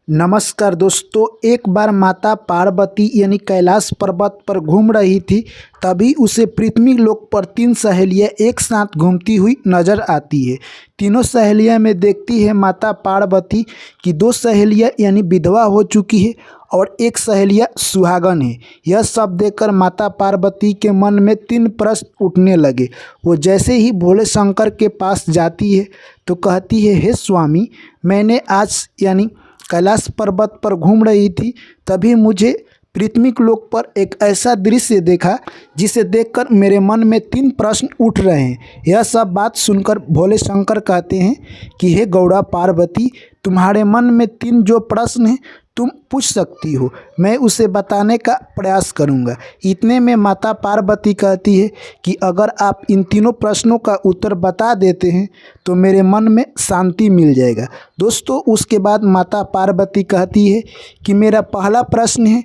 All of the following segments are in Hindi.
नमस्कार दोस्तों। एक बार माता पार्वती यानी कैलाश पर्वत पर घूम रही थी, तभी उसे पृथ्वी लोक पर तीन सहेलियां एक साथ घूमती हुई नजर आती है। तीनों सहेलियां में देखती है माता पार्वती की दो सहेलियां यानी विधवा हो चुकी है और एक सहेलियां सुहागन है। यह सब देखकर माता पार्वती के मन में तीन प्रश्न उठने लगे। वो जैसे ही भोले शंकर के पास जाती है तो कहती है, हे स्वामी, मैंने आज यानी कैलाश पर्वत पर घूम रही थी, तभी मुझे पृथ्वी लोक पर एक ऐसा दृश्य देखा जिसे देखकर मेरे मन में तीन प्रश्न उठ रहे हैं। यह सब बात सुनकर भोले शंकर कहते हैं कि हे गौड़ा पार्वती, तुम्हारे मन में तीन जो प्रश्न हैं तुम पूछ सकती हो, मैं उसे बताने का प्रयास करूंगा। इतने में माता पार्वती कहती है कि अगर आप इन तीनों प्रश्नों का उत्तर बता देते हैं तो मेरे मन में शांति मिल जाएगा। दोस्तों, उसके बाद माता पार्वती कहती है कि मेरा पहला प्रश्न है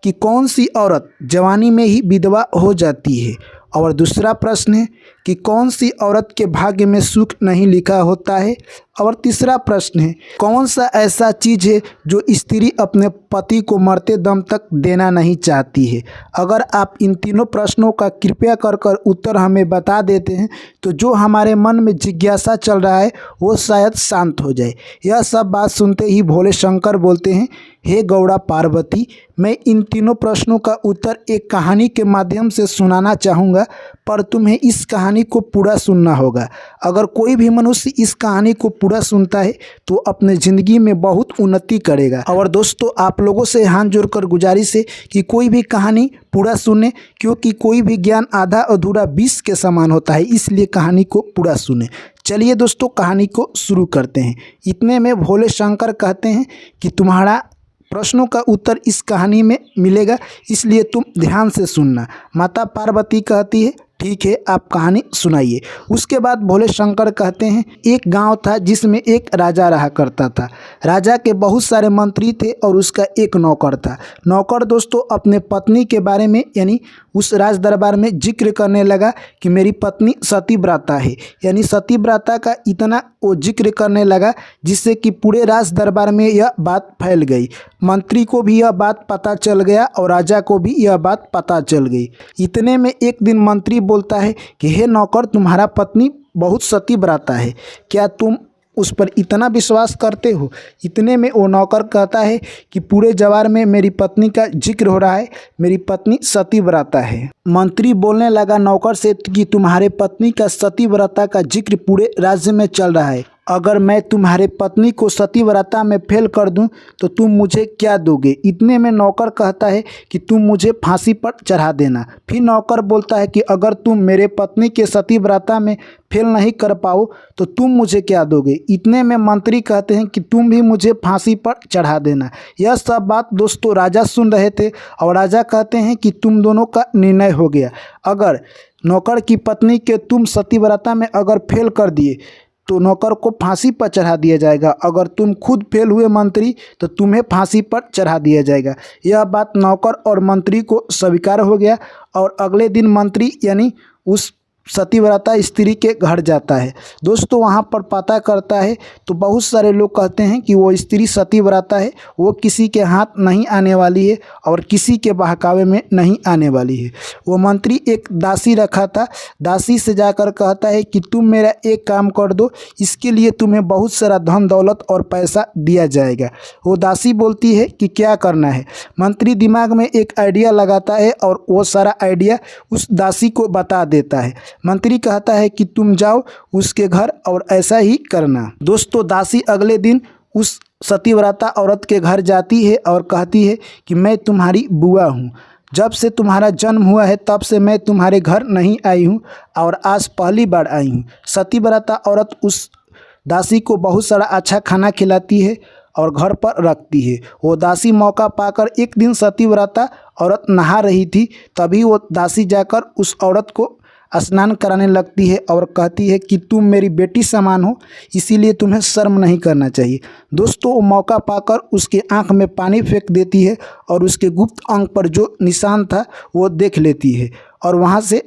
कि कौन सी औरत जवानी में ही विधवा हो जाती है, और दूसरा प्रश्न है कि कौन सी औरत के भाग्य में सुख नहीं लिखा होता है, और तीसरा प्रश्न है कौन सा ऐसा चीज़ है जो स्त्री अपने पति को मरते दम तक देना नहीं चाहती है। अगर आप इन तीनों प्रश्नों का कृपया कर उत्तर हमें बता देते हैं तो जो हमारे मन में जिज्ञासा चल रहा है वो शायद शांत हो जाए। यह सब बात सुनते ही भोले शंकर बोलते हैं, हे गौड़ा पार्वती, मैं इन तीनों प्रश्नों का उत्तर एक कहानी के माध्यम से सुनाना चाहूँगा, पर तुम्हें इस कहानी को पूरा सुनना होगा। अगर कोई भी मनुष्य इस कहानी को पूरा सुनता है तो अपने ज़िंदगी में बहुत उन्नति करेगा। और दोस्तों, आप लोगों से हाथ जोड़कर गुजारिश है कि कोई भी कहानी पूरा सुने, क्योंकि कोई भी ज्ञान आधा अधूरा 20 के समान होता है, इसलिए कहानी को पूरा सुने। चलिए दोस्तों, कहानी को शुरू करते हैं। इतने में भोले शंकर कहते हैं कि तुम्हारा प्रश्नों का उत्तर इस कहानी में मिलेगा, इसलिए तुम ध्यान से सुनना। माता पार्वती कहती है, ठीक है, आप कहानी सुनाइए। उसके बाद भोले शंकर कहते हैं, एक गांव था जिसमें एक राजा रहा करता था। राजा के बहुत सारे मंत्री थे और उसका एक नौकर था। नौकर दोस्तों अपने पत्नी के बारे में यानी उस राज दरबार में जिक्र करने लगा कि मेरी पत्नी सतीव्रता है, यानी सतीव्रता का इतना वो जिक्र करने लगा जिससे कि पूरे राज दरबार में यह बात फैल गई। मंत्री को भी यह बात पता चल गया और राजा को भी यह बात पता चल गई। इतने में एक दिन मंत्री बोलता है कि हे नौकर, तुम्हारा पत्नी बहुत सतीव्रता है, क्या तुम उस पर इतना विश्वास करते हो? इतने में वो नौकर कहता है कि पूरे जवार में मेरी पत्नी का जिक्र हो रहा है, मेरी पत्नी सतीव्रता है। मंत्री बोलने लगा नौकर से कि तुम्हारे पत्नी का सतीव्रता का जिक्र पूरे राज्य में चल रहा है, अगर मैं तुम्हारे पत्नी को सतीव्रता में फेल कर दूं तो तुम मुझे क्या दोगे? इतने में नौकर कहता है कि तुम मुझे फांसी पर चढ़ा देना। फिर नौकर बोलता है कि अगर तुम मेरे पत्नी के सतीव्रता में फेल नहीं कर पाओ तो तुम मुझे क्या दोगे? इतने में मंत्री कहते हैं कि तुम भी मुझे फांसी पर चढ़ा देना। यह सब बात दोस्तों राजा सुन रहे थे और राजा कहते हैं कि तुम दोनों का निर्णय हो गया। अगर नौकर की पत्नी के तुम सतीव्रता में अगर फेल कर दिए तो नौकर को फांसी पर चढ़ा दिया जाएगा, अगर तुम खुद फेल हुए मंत्री तो तुम्हें फांसी पर चढ़ा दिया जाएगा। यह बात नौकर और मंत्री को स्वीकार हो गया और अगले दिन मंत्री यानी उस सतीव्रता स्त्री के घर जाता है। दोस्तों, वहाँ पर पता करता है तो बहुत सारे लोग कहते हैं कि वो स्त्री सतीव्रता है, वो किसी के हाथ नहीं आने वाली है और किसी के बहकावे में नहीं आने वाली है। वो मंत्री एक दासी रखा था, दासी से जाकर कहता है कि तुम मेरा एक काम कर दो, इसके लिए तुम्हें बहुत सारा धन दौलत और पैसा दिया जाएगा। वो दासी बोलती है कि क्या करना है? मंत्री दिमाग में एक आइडिया लगाता है और वो सारा आइडिया उस दासी को बता देता है। मंत्री कहता है कि तुम जाओ उसके घर और ऐसा ही करना। दोस्तों, दासी अगले दिन उस सतीव्रता औरत के घर जाती है और कहती है कि मैं तुम्हारी बुआ हूँ, जब से तुम्हारा जन्म हुआ है तब से मैं तुम्हारे घर नहीं आई हूँ और आज पहली बार आई हूँ। सतीव्रता औरत उस दासी को बहुत सारा अच्छा खाना खिलाती है और घर पर रखती है। वो दासी मौका पाकर एक दिन सतीव्रता औरत नहा रही थी, तभी वो दासी जाकर उस औरत को स्नान कराने लगती है और कहती है कि तुम मेरी बेटी समान हो, इसीलिए तुम्हें शर्म नहीं करना चाहिए। दोस्तों, वो मौका पाकर उसके आंख में पानी फेंक देती है और उसके गुप्त अंग पर जो निशान था वो देख लेती है और वहाँ से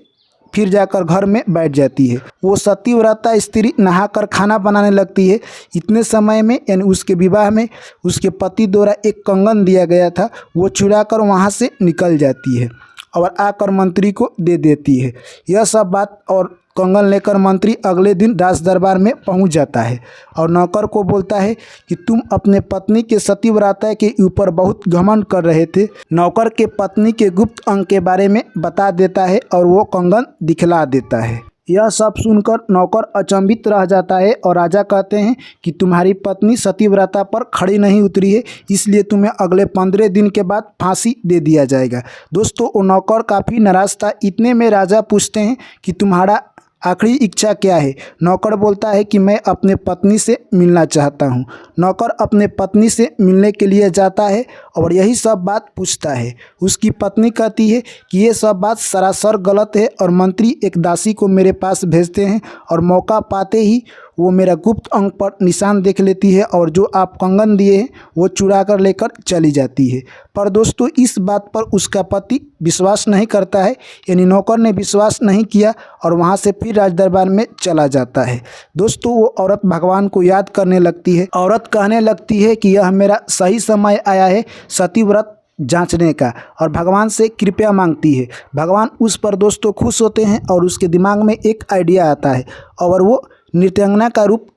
फिर जाकर घर में बैठ जाती है। वो सतीव्रता स्त्री नहाकर खाना बनाने लगती है। इतने समय में यानी उसके विवाह में उसके पति द्वारा एक कंगन दिया गया था, वो चुराकर वहाँ से निकल जाती है और आकर मंत्री को दे देती है। यह सब बात और कंगन लेकर मंत्री अगले दिन राज दरबार में पहुंच जाता है और नौकर को बोलता है कि तुम अपने पत्नी के सतीव्रता के ऊपर बहुत घमंड कर रहे थे। नौकर के पत्नी के गुप्त अंग के बारे में बता देता है और वो कंगन दिखला देता है। यह सब सुनकर नौकर अचंभित रह जाता है और राजा कहते हैं कि तुम्हारी पत्नी सतीव्रता पर खड़ी नहीं उतरी है, इसलिए तुम्हें अगले 15 दिन के बाद फांसी दे दिया जाएगा। दोस्तों, वो नौकर काफ़ी नाराज था। इतने में राजा पूछते हैं कि तुम्हारा आखिरी इच्छा क्या है। नौकर बोलता है कि मैं अपने पत्नी से मिलना चाहता हूँ। नौकर अपने पत्नी से मिलने के लिए जाता है और यही सब बात पूछता है। उसकी पत्नी कहती है कि ये सब बात सरासर गलत है और मंत्री एक दासी को मेरे पास भेजते हैं और मौका पाते ही वो मेरा गुप्त अंग पर निशान देख लेती है और जो आप कंगन दिए हैं वो चुरा कर लेकर चली जाती है। पर दोस्तों, इस बात पर उसका पति विश्वास नहीं करता है, यानी नौकर ने विश्वास नहीं किया और वहाँ से फिर राज दरबार में चला जाता है। दोस्तों, वो औरत भगवान को याद करने लगती है। औरत कहने लगती है कि यह मेरा सही समय आया है सतीव्रत जांचने का और भगवान से कृपया मांगती है। भगवान उस पर दोस्तों खुश होते हैं और उसके दिमाग में एक आइडिया आता है और वो नृत्यांगना का रूप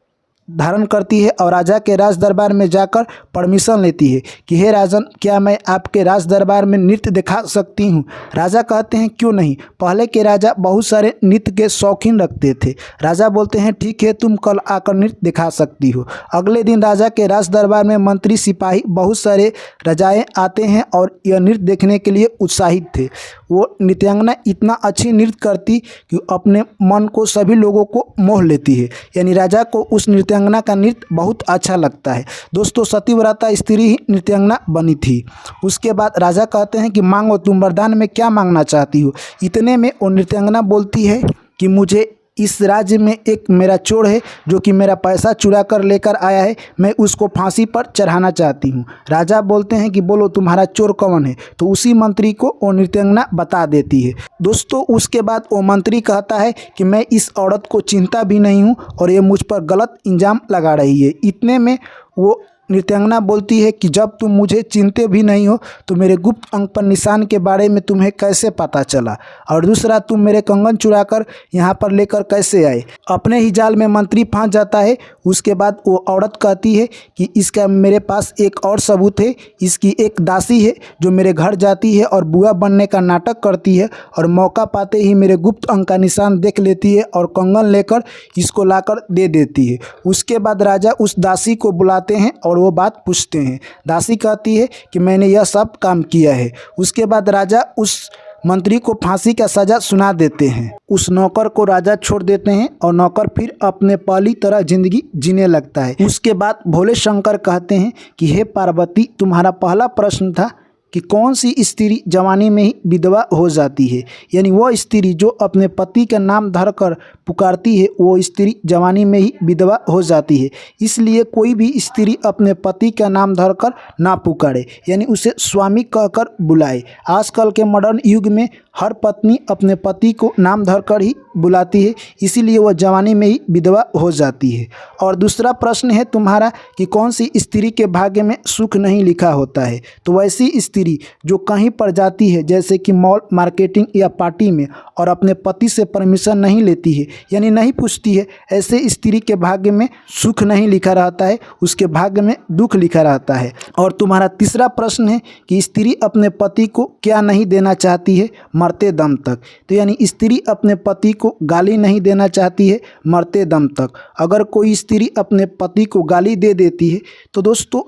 धारण करती है और राजा के राज दरबार में जाकर परमिशन लेती है कि हे राजन, क्या मैं आपके राज दरबार में नृत्य दिखा सकती हूँ। राजा कहते हैं क्यों नहीं। पहले के राजा बहुत सारे नृत्य के शौकीन रखते थे। राजा बोलते हैं ठीक है, तुम कल आकर नृत्य दिखा सकती हो। अगले दिन राजा के राज दरबार में मंत्री सिपाही बहुत सारे राजाएँ आते हैं और यह नृत्य देखने के लिए उत्साहित थे। वो नृत्यांगना इतना अच्छी नृत्य करती कि अपने मन को सभी लोगों को मोह लेती है, यानी राजा को उस नृत्यांगना का नृत्य बहुत अच्छा लगता है। दोस्तों, सतीव्रता स्त्री ही नृत्यांगना बनी थी। उसके बाद राजा कहते हैं कि मांगो, तुम वरदान में क्या मांगना चाहती हो। इतने में वो नृत्यांगना बोलती है कि मुझे इस राज्य में एक मेरा चोर है जो कि मेरा पैसा चुरा कर लेकर आया है, मैं उसको फांसी पर चढ़ाना चाहती हूँ। राजा बोलते हैं कि बोलो तुम्हारा चोर कौन है। तो उसी मंत्री को वो नृत्यांगना बता देती है। दोस्तों, उसके बाद वो मंत्री कहता है कि मैं इस औरत को चिंता भी नहीं हूँ और ये मुझ पर गलत इल्ज़ाम लगा रही है। इतने में वो नृत्यांगना बोलती है कि जब तुम मुझे चिंते भी नहीं हो तो मेरे गुप्त अंग पर निशान के बारे में तुम्हें कैसे पता चला, और दूसरा तुम मेरे कंगन चुराकर यहाँ पर लेकर कैसे आए। अपने ही जाल में मंत्री फंस जाता है। उसके बाद वो औरत कहती है कि इसका मेरे पास एक और सबूत है। इसकी एक दासी है जो मेरे घर जाती है और बुआ बनने का नाटक करती है और मौका पाते ही मेरे गुप्त अंग का निशान देख लेती है और कंगन लेकर इसको लाकर दे देती है। उसके बाद राजा उस दासी को बुलाते हैं और वो बात पूछते हैं। दासी कहती है कि मैंने यह सब काम किया है। उसके बाद राजा उस मंत्री को फांसी का सजा सुना देते हैं। उस नौकर को राजा छोड़ देते हैं और नौकर फिर अपने पहली तरह जिंदगी जीने लगता है। उसके बाद भोले शंकर कहते हैं कि हे पार्वती, तुम्हारा पहला प्रश्न था कि कौन सी स्त्री जवानी में ही विधवा हो जाती है, यानी वह स्त्री जो अपने पति का नाम धरकर पुकारती है वो स्त्री जवानी में ही विधवा हो जाती है। इसलिए कोई भी स्त्री अपने पति का नाम धरकर ना पुकारे, यानी उसे स्वामी कहकर बुलाए। आजकल के मॉडर्न युग में हर पत्नी अपने पति को नाम धरकर ही बुलाती है, इसीलिए वह जवानी में ही विधवा हो जाती है। और दूसरा प्रश्न है तुम्हारा कि कौन सी स्त्री के भाग्य में सुख नहीं लिखा होता है। तो वैसी स्त्री जो कहीं पर जाती है, जैसे कि मॉल, मार्केटिंग या पार्टी में, और अपने पति से परमिशन नहीं लेती है, यानी नहीं पूछती है, ऐसे स्त्री के भाग्य में सुख नहीं लिखा रहता है, उसके भाग्य में दुख लिखा रहता है। और तुम्हारा तीसरा प्रश्न है कि स्त्री अपने पति को क्या नहीं देना चाहती है मरते दम तक। तो यानी स्त्री अपने पति को गाली नहीं देना चाहती है मरते दम तक। अगर कोई स्त्री अपने पति को गाली दे देती है तो दोस्तों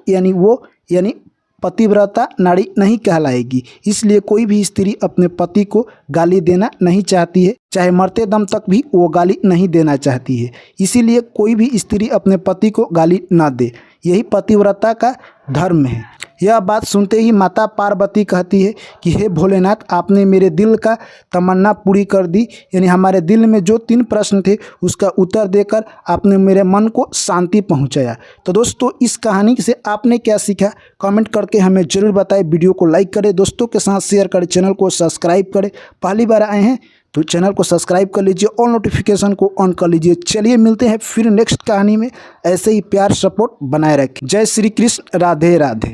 यानी पतिव्रता नारी नहीं कहलाएगी। इसलिए कोई भी स्त्री अपने पति को गाली देना नहीं चाहती है, चाहे मरते दम तक भी वो गाली नहीं देना चाहती है। इसीलिए कोई भी स्त्री अपने पति को गाली ना दे, यही पतिव्रता का धर्म है। यह बात सुनते ही माता पार्वती कहती है कि हे भोलेनाथ, आपने मेरे दिल का तमन्ना पूरी कर दी, यानी हमारे दिल में जो 3 प्रश्न थे उसका उत्तर देकर आपने मेरे मन को शांति पहुंचाया। तो दोस्तों, इस कहानी से आपने क्या सीखा कमेंट करके हमें ज़रूर बताएं। वीडियो को लाइक करें, दोस्तों के साथ शेयर करें, चैनल को सब्सक्राइब करें। पहली बार आए हैं तो चैनल को सब्सक्राइब कर लीजिए और नोटिफिकेशन को ऑन कर लीजिए। चलिए मिलते हैं फिर नेक्स्ट कहानी में। ऐसे ही प्यार सपोर्ट बनाए रखें। जय श्री कृष्ण, राधे राधे।